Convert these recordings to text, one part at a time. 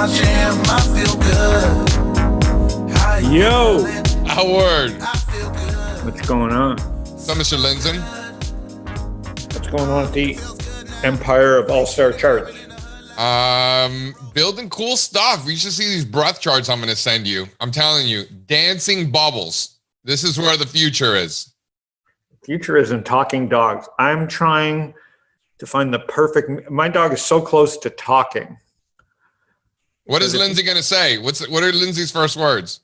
my jam, I feel good. How you Yo, feeling? Howard. I feel good. what's going on? So, Mr. Lindzon. What's going on at the empire of Allstarcharts? Building cool stuff. You should see these breath charts I'm going to send you. I'm telling you, dancing bubbles. This is where the future is. Future isn't talking dogs. I'm trying to find the perfect. My dog is so close to talking. What is Lindsay going to say? What are Lindsay's first words?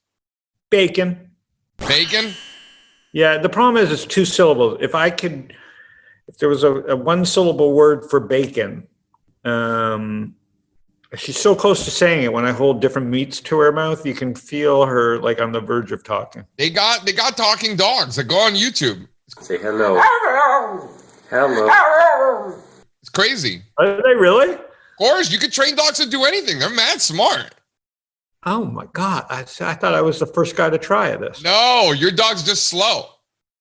Bacon. Bacon? Yeah, the problem is it's 2 syllables. If there was a 1 syllable word for bacon, she's so close to saying it. When I hold different meats to her mouth, you can feel her like on the verge of talking. They got talking dogs that go on YouTube. Say hello. Hello. It's crazy. Are they really? Of course, you could train dogs to do anything. They're mad smart. Oh my God. I thought I was the first guy to try this. No, your dog's just slow.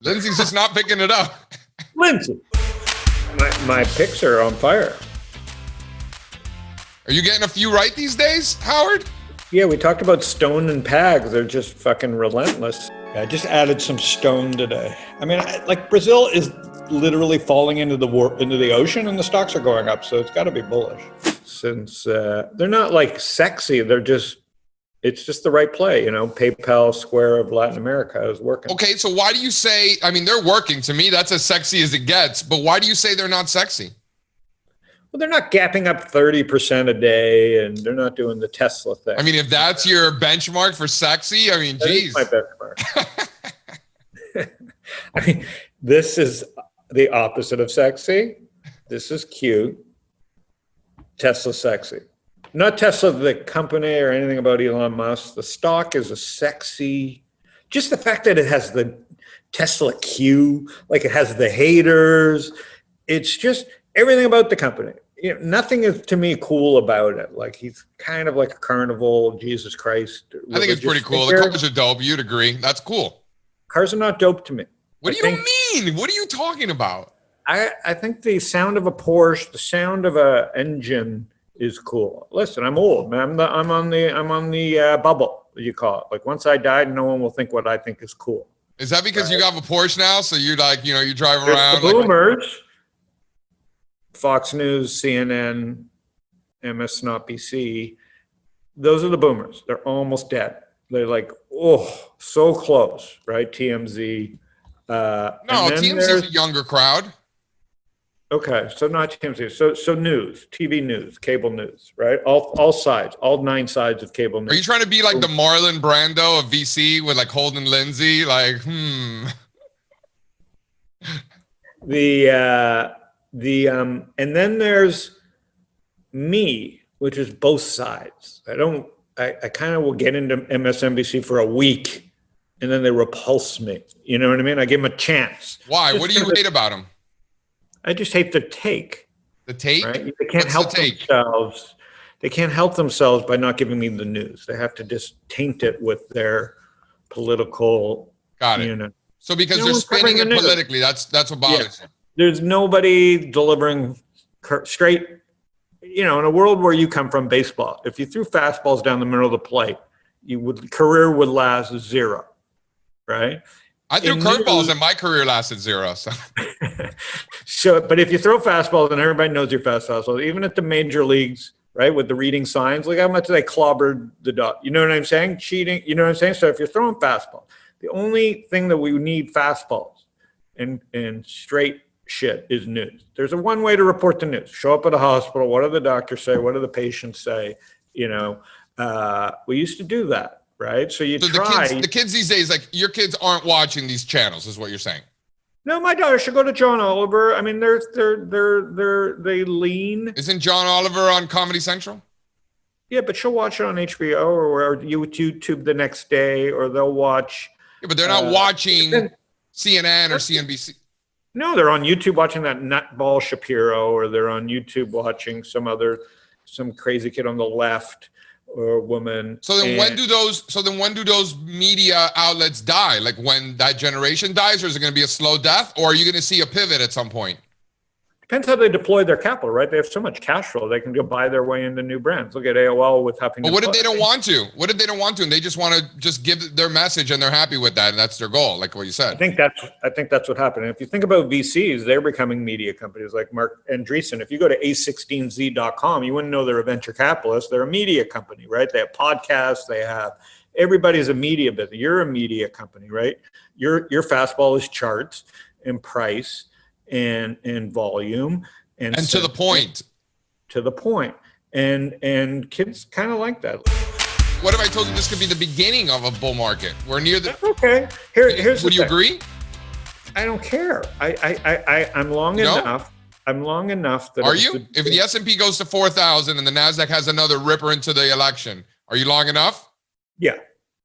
Lindsay's just not picking it up. Lindsay. My picks are on fire. Are you getting a few right these days, Howard? Yeah, we talked about stone and pags. They're just fucking relentless. I just added some stone today. I mean, like Brazil is literally falling into the ocean, and the stocks are going up, so it's got to be bullish. Since they're not like sexy, it's just the right play. You know, PayPal, Square of Latin America is working. Okay, so why do you say? I mean, they're working. To me, that's as sexy as it gets. But why do you say they're not sexy? Well, they're not gapping up 30% a day, and they're not doing the Tesla thing. I mean, if that's your benchmark for sexy, I mean, That geez. is my benchmark. I mean, this is the opposite of sexy. This is cute. Tesla sexy. Not Tesla, the company, or anything about Elon Musk. The stock is a sexy, just the fact that it has the Tesla Q, like it has the haters. It's just everything about the company. You know, nothing is to me cool about it. Like he's kind of like a carnival, Jesus Christ. I think it's pretty cool. The cars are dope. You'd agree. That's cool. Cars are not dope to me. What do you mean? What are you talking about? I think the sound of a Porsche, the sound of a engine is cool. Listen, I'm old, man. I'm on the bubble, you call it. Like once I died, no one will think what I think is cool. Is that because you got a Porsche now? So you're like, you know, you drive There's around. the boomers, Fox News, CNN, MSNBC. Those are the boomers. They're almost dead. They're like, oh, so close, right? TMZ. No, TMZ is a younger crowd. Okay, so not TMZ. So news, TV news, cable news, right? All sides, all 9 sides of cable news. Are you trying to be like the Marlon Brando of VC with like Holden Lindsay? Like, And then there's me, which is both sides. I kind of will get into MSNBC for a week and then they repulse me. You know what I mean? I give them a chance. Why? What do you hate about them? I just hate the take. The take? Right? They can't help themselves. They can't help themselves by not giving me the news. They have to just taint it with their political. Got it. You know. So because they're spinning it politically, that's what bothers you. There's nobody delivering straight. You know, in a world where you come from, baseball, if you threw fastballs down the middle of the plate, career would last 0, right? I threw curveballs and my career lasted 0. So, but if you throw fastballs, then everybody knows you're fast fastballs. Even at the major leagues, right, with the reading signs, look how much they clobbered the dog. You know what I'm saying? Cheating. You know what I'm saying? So if you're throwing fastballs, the only thing that we need fastballs and straight shit is news. There's one way to report the news. Show up at a hospital. What do the doctors say? What do the patients say? You know, we used to do that, right? So try. The kids these days, like your kids aren't watching these channels, is what you're saying. No, my daughter should go to John Oliver. I mean, they lean. Isn't John Oliver on Comedy Central? Yeah, but she'll watch it on HBO or YouTube the next day, or they'll watch. Yeah, but they're not watching CNN or CNBC. No, they're on YouTube watching that nutball Shapiro, or they're on YouTube watching some crazy kid on the left or woman. So then when do those media outlets die? Like when that generation dies, or is it going to be a slow death, or are you going to see a pivot at some point? Depends how they deploy their capital, right? They have so much cash flow, they can go buy their way into new brands. Look at AOL with Huffington. But what if they don't want to? What if they don't want to, and they just want to just give their message and they're happy with that, and that's their goal, like what you said? I think that's what happened. And if you think about VCs, they're becoming media companies like Mark Andreessen. If you go to a16z.com, you wouldn't know they're a venture capitalist. They're a media company, right? They have podcasts. They have everybody's a media business. You're a media company, right? Your fastball is charts and price and volume and to the point. To the point. And kids kind of like that. What if I told you this could be the beginning of a bull market? We're near the. Okay. Here's Would you agree? I don't care. I'm long enough. I'm long enough that. Are you? If the S&P goes to 4,000 and the Nasdaq has another ripper into the election, are you long enough? Yeah.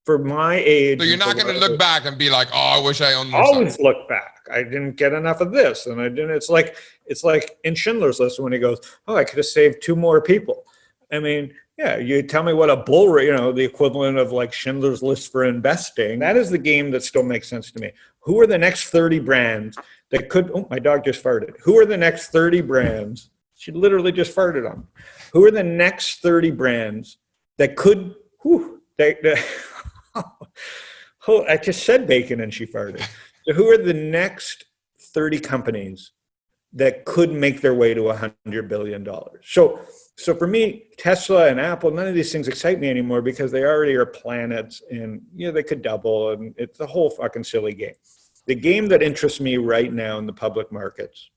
For my age. So you're not going to look back and be like, oh, I wish I owned more. Always look back. I didn't get enough of this, and I didn't. It's like in Schindler's List when he goes, "Oh, I could have saved 2 more people." I mean, yeah, you tell me what a bull, the equivalent of like Schindler's List for investing. That is the game that still makes sense to me. Who are the next 30 brands that could? Oh, my dog just farted. Who are the next 30 brands? She literally just farted on me. Who are the next 30 brands that could? Oh, I just said bacon and she farted. So who are the next 30 companies that could make their way to $100 billion? So for me, Tesla and Apple, none of these things excite me anymore because they already are planets and they could double, and it's a whole fucking silly game. The game that interests me right now in the public markets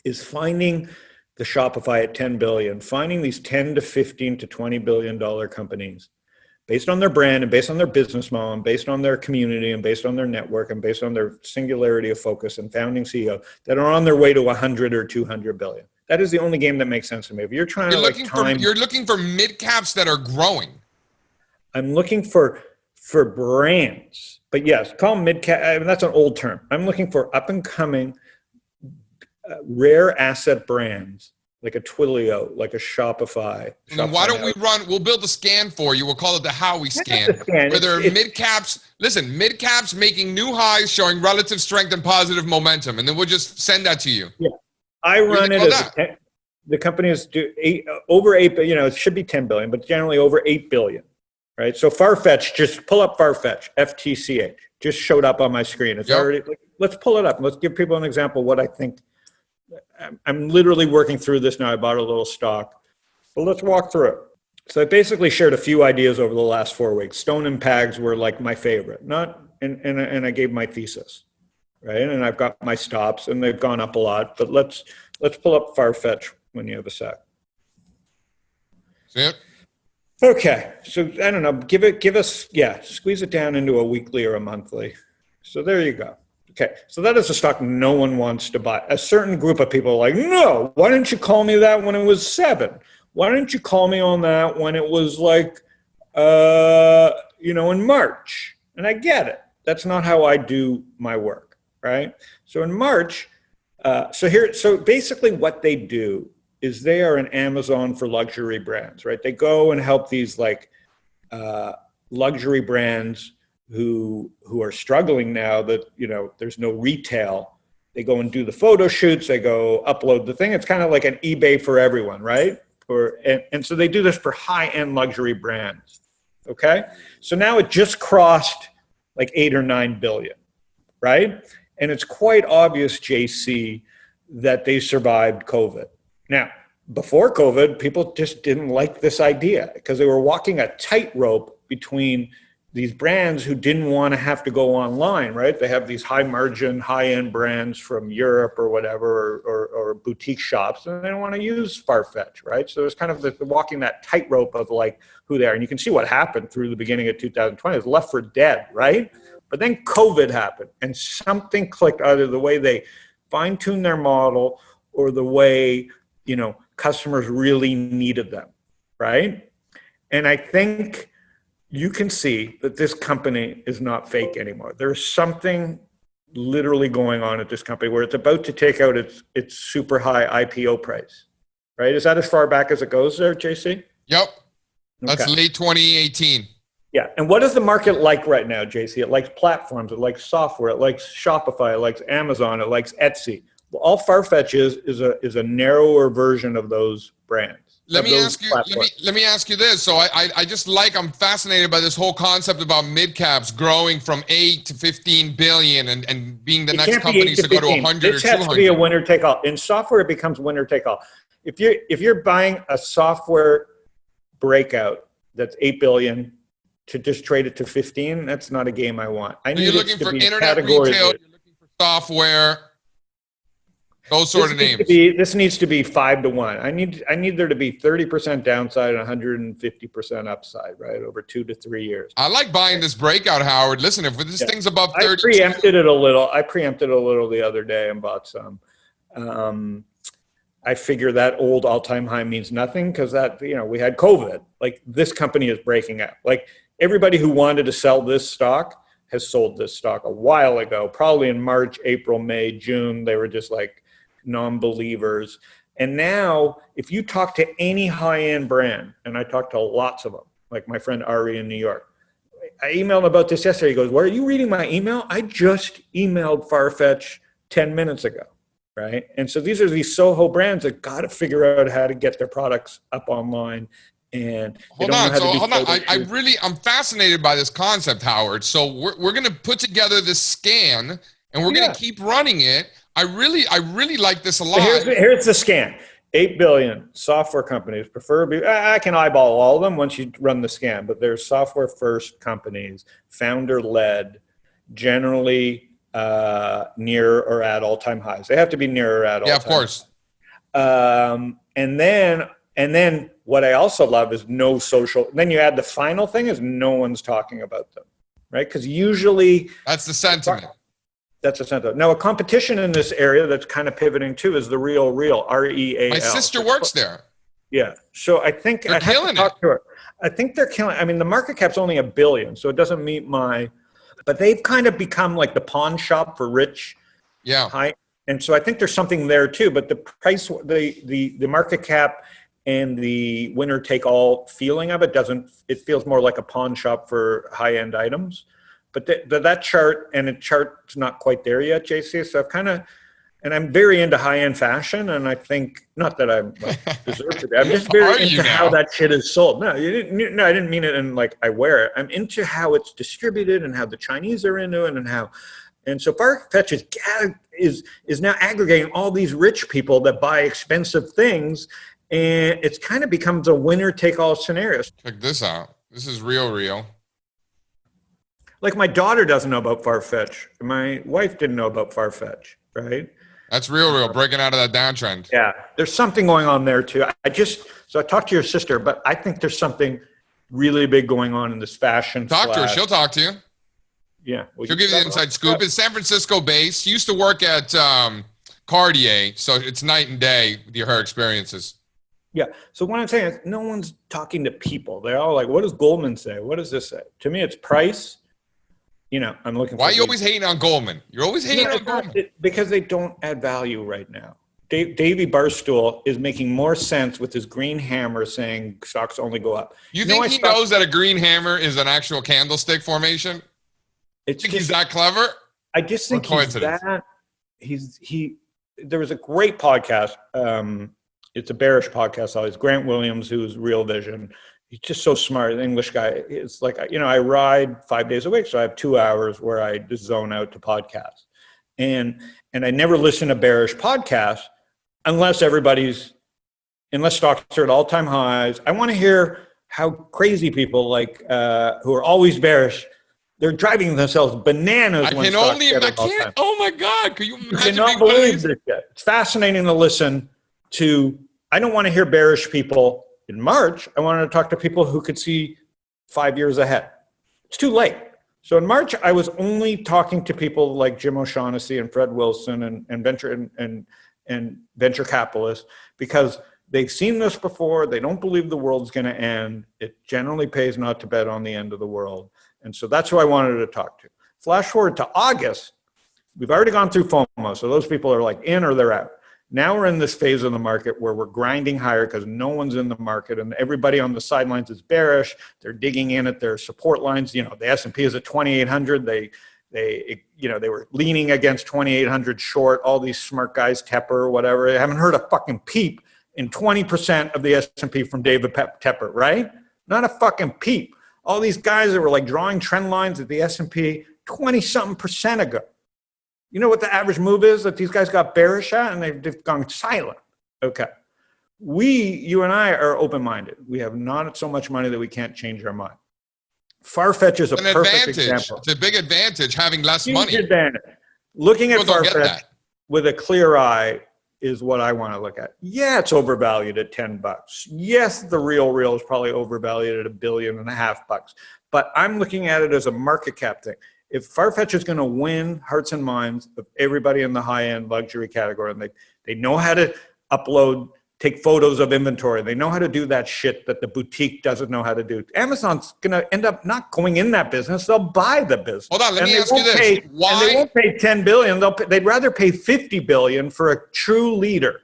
is finding the Shopify at 10 billion, finding these 10 to 15 to $20 billion companies based on their brand and based on their business model and based on their community and based on their network and based on their singularity of focus and founding CEO that are on their way to 100 or 200 billion. That is the only game that makes sense to me. If you're trying you're looking for mid caps that are growing. I'm looking for brands, but yes, call them mid cap. I mean, that's an old term. I'm looking for up and coming, rare asset brands. Like a Twilio, like a Shopify. And why don't we'll build a scan for you. We'll call it the Howie scan. Where there are mid caps. Listen, mid caps making new highs, showing relative strength and positive momentum. And then we'll just send that to you. Yeah. I run it as the companies do over 8, it should be 10 billion, but generally over 8 billion, right? So Farfetch, just pull up Farfetch, FTCH, just showed up on my screen. It's already, let's pull it up. Let's give people an example of what I think. I'm literally working through this now. I bought a little stock, but let's walk through it. So I basically shared a few ideas over the last 4 weeks. Stone and Pags were like my favorite, and I gave my thesis, right? And I've got my stops, and they've gone up a lot. But let's pull up Farfetch when you have a sec. See it? Okay, so I don't know. Squeeze it down into a weekly or a monthly. So there you go. Okay, so that is a stock no one wants to buy. A certain group of people are like, no, why didn't you call me that when it was 7? Why didn't you call me on that when it was like, in March? And I get it. That's not how I do my work, right? So in March, so basically what they do is they are an Amazon for luxury brands, right? They go and help these like luxury brands who are struggling now that, there's no retail. They go and do the photo shoots, they go upload the thing. It's kind of like an eBay for everyone, right? And so they do this for high-end luxury brands, okay? So now it just crossed like 8 or 9 billion, right? And it's quite obvious, JC, that they survived COVID. Now, before COVID, people just didn't like this idea because they were walking a tightrope between these brands who didn't want to have to go online, right? They have these high margin, high end brands from Europe or whatever, or boutique shops, and they don't want to use Farfetch, right? So it's kind of the walking that tightrope of like who they are. And you can see what happened through the beginning of 2020. It's left for dead, right? But then COVID happened and something clicked, either the way they fine-tuned their model or the way, customers really needed them, right? And I think you can see that this company is not fake anymore. There's something literally going on at this company where it's about to take out its super high IPO price, right? Is that as far back as it goes there, JC? Yep. That's late 2018. Yeah. And what is the market like right now, JC? It likes platforms. It likes software. It likes Shopify. It likes Amazon. It likes Etsy. All Farfetch is a narrower version of those brands. Let me ask you this. So I'm fascinated by this whole concept about mid caps growing from 8 to 15 billion and being the next companies to go to 100 or 200. This has to be a winner take all. In software, it becomes winner take all. If you're buying a software breakout that's 8 billion to just trade it to 15, that's not a game I want. You're looking for internet retail, you're looking for software. Those sort of names. This needs to be 5 to 1. I need there to be 30% downside and 150% upside, right, over 2 to 3 years. I like buying this breakout, Howard. Listen, if this thing's above 30, I preempted it a little the other day and bought some. I figure that old all-time high means nothing because we had COVID. Like, this company is breaking out. Like, everybody who wanted to sell this stock has sold this stock a while ago, probably in March, April, May, June. They were just like non-believers. And now if you talk to any high-end brand, and I talked to lots of them, like my friend Ari in New York, I emailed him about this yesterday. He goes, "Well, are you reading my email? I just emailed Farfetch 10 minutes ago." Right? And so these are these Soho brands that got to figure out how to get their products up online. And hold on. I'm fascinated by this concept, Howard. So we're going to put together this scan and we're going to keep running it. I really like this a lot. Here's the scan. 8 billion software companies, preferably, I can eyeball all of them once you run the scan, but there's software first companies, founder led, generally near or at all-time highs. They have to be near or at all-time. Yeah, of course. And then what I also love is no social. Then you add the final thing is no one's talking about them, right? Because usually that's the sentiment. That's a sentiment. Now, a competition in this area that's kind of pivoting too is the Real, REAL. My sister works there. Yeah. So I think they're killing it. To her. I think they're killing. I mean, the market cap's only $1 billion, so it doesn't meet but they've kind of become like the pawn shop for rich. Yeah. High. And so I think there's something there too, but the price, the market cap and the winner take all feeling of it feels more like a pawn shop for high end items. But that chart, and the chart's not quite there yet, JC. So I'm very into high-end fashion, and I think, not that I deserve to be, I'm just very into how that shit is sold. No, I didn't mean it in like I wear it. I'm into how it's distributed and how the Chinese are into it and so Farfetch is now aggregating all these rich people that buy expensive things, and it's kind of becomes a winner-take-all scenario. Check this out. This is real. Like, my daughter doesn't know about Farfetch. My wife didn't know about Farfetch, right? That's real, breaking out of that downtrend. Yeah, there's something going on there too. So I talked to your sister, but I think there's something really big going on in this fashion. Talk to her. She'll talk to you. Yeah. She'll give you the inside scoop. It's San Francisco based. She used to work at Cartier, so it's night and day with her experiences. Yeah. So what I'm saying is no one's talking to people. They're all like, what does Goldman say? What does this say? To me, it's price. I'm looking for. Why are you always hating on Goldman? You're always hating on Goldman. Because they don't add value right now. Davey Barstool is making more sense with his green hammer saying stocks only go up. You think he knows that a green hammer is an actual candlestick formation? He's that clever? I just think there was a great podcast. It's a bearish podcast always. Grant Williams, who's Real Vision. He's just so smart, an English guy. It's like, I ride 5 days a week, so I have 2 hours where I just zone out to podcasts. And I never listen to bearish podcasts unless stocks are at all-time highs. I want to hear how crazy people who are always bearish, they're driving themselves bananas. Oh my God, can you imagine? I cannot believe this shit. It's fascinating to listen to. I don't want to hear bearish people in March. I wanted to talk to people who could see 5 years ahead. It's too late. So in March, I was only talking to people like Jim O'Shaughnessy and Fred Wilson and venture capitalists because they've seen this before. They don't believe the world's going to end. It generally pays not to bet on the end of the world. And so that's who I wanted to talk to. Flash forward to August. We've already gone through FOMO. So those people are like in or they're out. Now we're in this phase of the market where we're grinding higher because no one's in the market and everybody on the sidelines is bearish. They're digging in at their support lines. The S&P is at 2,800. They were leaning against 2,800 short, all these smart guys, Tepper, whatever. I haven't heard a fucking peep in 20% of the S&P from David Tepper, right? Not a fucking peep. All these guys that were like drawing trend lines at the S&P 20-something% ago. You know what the average move is that these guys got bearish at, and they've gone silent. Okay. You and I are open-minded. We have not so much money that we can't change our mind. Farfetch is a perfect example. It's a big advantage having less Huge money. advantage. Looking at People don't get Farfetch that. with a clear eye is what I want to look at. Yeah, it's overvalued at $10. Yes, the real is probably overvalued at $1.5 billion. But I'm looking at it as a market cap thing. If Farfetch is going to win hearts and minds of everybody in the high-end luxury category, and they know how to upload, take photos of inventory. They know how to do that shit that the boutique doesn't know how to do. Amazon's going to end up not going in that business. They'll buy the business. Hold on, let me ask you this. Why? And they won't pay $10 billion. They'd rather pay $50 billion for a true leader,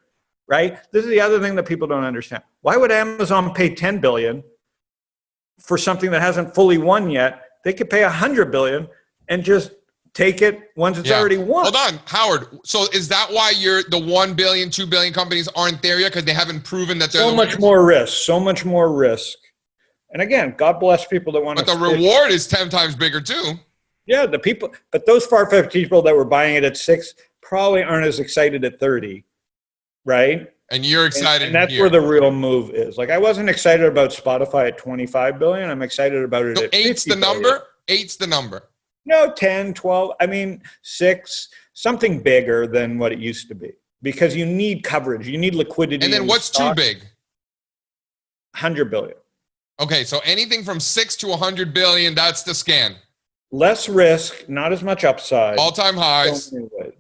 right? This is the other thing that people don't understand. Why would Amazon pay $10 billion for something that hasn't fully won yet? They could pay $100 billion and just take it once it's already won. Hold on, Howard. So is that why the 1 billion, 2 billion companies aren't there yet? Because they haven't proven that they're so much more risk. And again, God bless people that want to. But the reward is 10 times bigger too. Yeah, but those Farfetch people that were buying it at 6 probably aren't as excited at 30, right? And you're excited. And that's where the real move is. Like, I wasn't excited about Spotify at 25 billion. I'm excited about it at 50 eight's the number. billion. Eight's the number. No, 10, 12. I mean, 6, something bigger than what it used to be, because you need coverage. You need liquidity. And then what's too big? 100 billion. Okay, so anything from 6 to 100 billion, that's the scan. Less risk, not as much upside. All-time highs.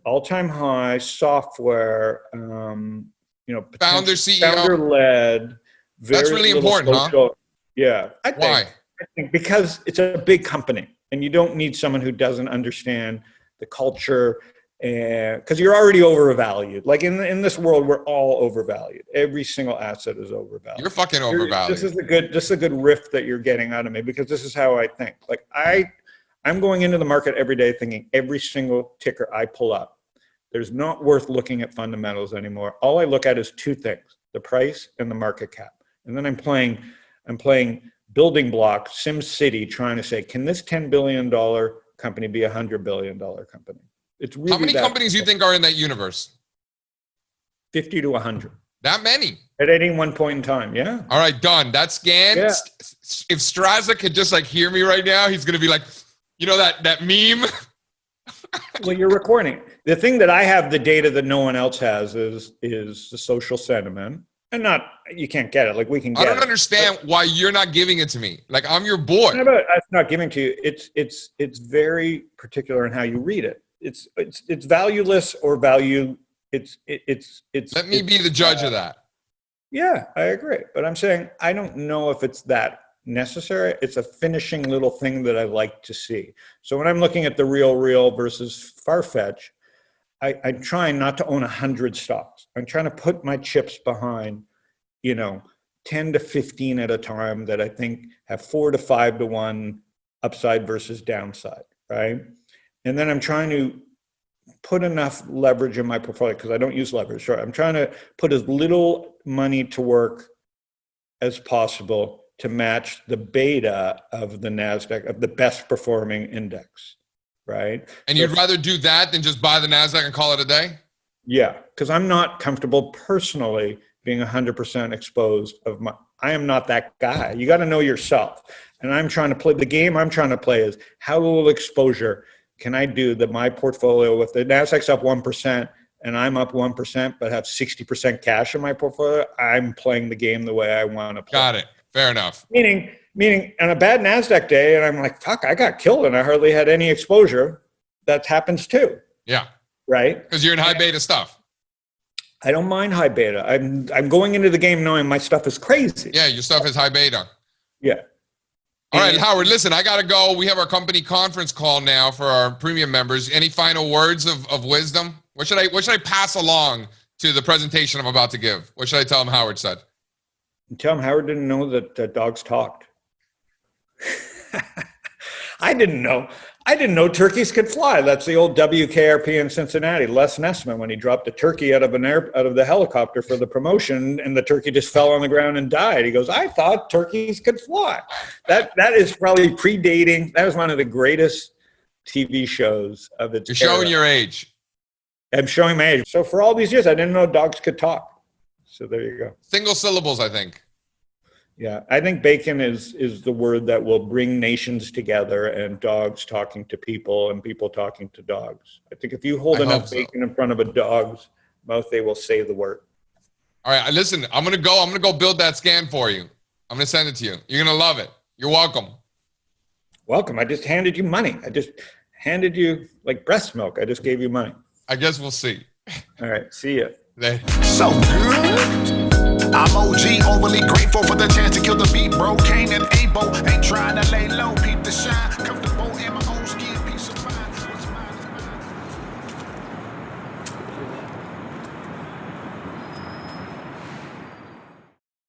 All-time high, software, Founder, CEO. Founder-led. That's really important, social, huh? Yeah. Why? I think because it's a big company. And you don't need someone who doesn't understand the culture, and because you're already overvalued. Like in this world, we're all overvalued. Every single asset is overvalued. You're fucking overvalued. This is a good riff that you're getting out of me, because this is how I think. Like I'm going into the market every day thinking every single ticker I pull up, there's not worth looking at fundamentals anymore. All I look at is 2 things: the price and the market cap. And then I'm playing building block, Sim City, trying to say, can this $10 billion company be a $100 billion company? It's really how many companies do you think are in that universe? 50 to 100. That many? At any one point in time, yeah. All right, done. That scan. Yeah. If Straza could just like hear me right now, he's gonna be like, that meme. Well, you're recording. The thing that I have, the data that no one else has, is the social sentiment. And you can't get it. Like, we can get it. I don't understand why you're not giving it to me. Like, I'm your boy. It's not giving to you. It's very particular in how you read it. It's valueless or value. It's. Let me be the judge of that. Yeah, I agree. But I'm saying I don't know if it's that necessary. It's a finishing little thing that I like to see. So when I'm looking at the real versus Farfetch, I'm trying not to own 100 stocks. I'm trying to put my chips behind, 10 to 15 at a time that I think have 4 to 5 to 1 upside versus downside, right? And then I'm trying to put enough leverage in my portfolio, because I don't use leverage. Sure, I'm trying to put as little money to work as possible to match the beta of the NASDAQ, of the best performing index. Right. And you'd rather do that than just buy the NASDAQ and call it a day? Yeah, because I'm not comfortable personally being 100% exposed I am not that guy. You got to know yourself. And I'm trying to play the game. I'm trying to play is, how little exposure can I do that my portfolio, if the NASDAQ's up 1% and I'm up 1%, but have 60% cash in my portfolio, I'm playing the game the way I want to play. Got it. Fair enough. Meaning on a bad NASDAQ day, and I'm like, fuck, I got killed and I hardly had any exposure. That happens too. Yeah. Right? Because you're in high beta stuff. I don't mind high beta. I'm going into the game knowing my stuff is crazy. Yeah, your stuff is high beta. Yeah. All right, Howard, listen, I got to go. We have our company conference call now for our premium members. Any final words of wisdom? What should I pass along to the presentation I'm about to give? What should I tell them Howard said? Tell him Howard didn't know that dogs talked. I didn't know turkeys could fly. That's the old WKRP in Cincinnati, Les Nessman, when he dropped a turkey out of the helicopter for the promotion, and the turkey just fell on the ground and died. He goes, I thought turkeys could fly. That is probably predating. That was one of the greatest TV shows of its You're era. showing your age. I'm showing my age. So for all these years, I didn't know dogs could talk. So there you go. Single syllables, I think. Yeah, I think bacon is the word that will bring nations together, and dogs talking to people and people talking to dogs. I think if you hold enough bacon in front of a dog's mouth, they will say the word. All right, listen, I'm gonna go build that scan for you. I'm gonna send it to you. You're gonna love it. You're welcome. Welcome. I just handed you money. I just handed you like breast milk. I just gave you money. I guess we'll see. All right, see ya. So good. I'm OG, overly grateful for the chance to kill the beat, bro. Can't